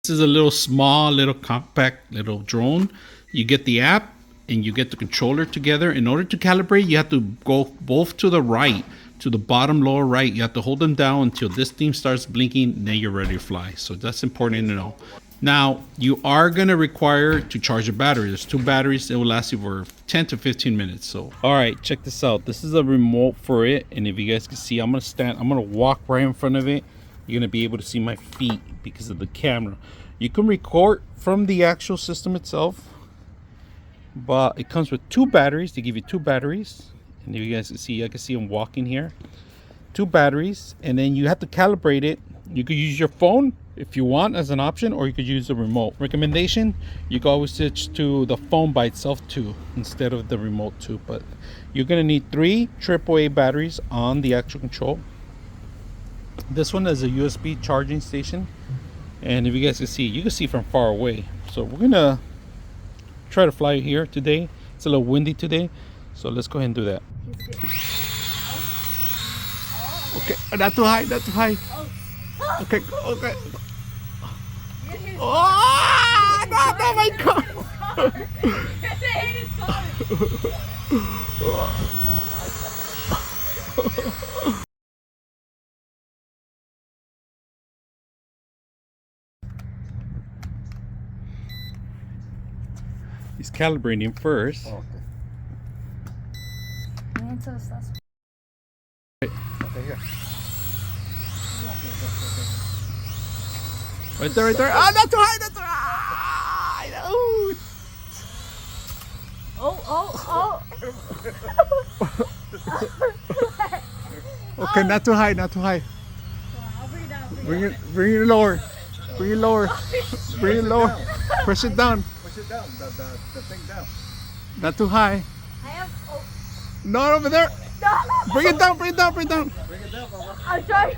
This is a little small, little compact, little drone. You get the app and you get the controller together. In order to calibrate, you have to go both to the right, to the bottom lower right. You have to hold them down until this thing starts blinking, and then you're ready to fly. So that's important to know. Now, you are going to require to charge a battery. There's 2 batteries. It will last you for 10 to 15 minutes. So, all right, check this out. This is a remote for it. And if you guys can see, I'm going to walk right in front of it. You're going to be able to see my feet because of the camera. You can record from the actual system itself, but it comes with 2 batteries. They give you 2 batteries. And if you guys can see, I can see them walking here. 2 batteries, and then you have to calibrate it. You could use your phone if you want as an option, or you could use the remote. Recommendation, you can always switch to the phone by itself too, instead of the remote too. But you're gonna need 3 AAA batteries on the actual control. This one is a USB charging station, and if you guys can see, you can see from far away. So we're gonna try to fly here today. It's a little windy today, so let's go ahead and do that. Okay, not too high, not too high. Okay, okay. Oh, no, my God. He's calibrating first. Okay. Okay, here. Right there, right there. Ah, not too high, not too high. Okay, not too high, not too high. Bring it lower. Bring it lower. Bring it lower. Push it down. Push it down, the thing down. Not too high. Not over there. Bring it down, bring it down, bring it down. Bring it down, Baba. I'm trying.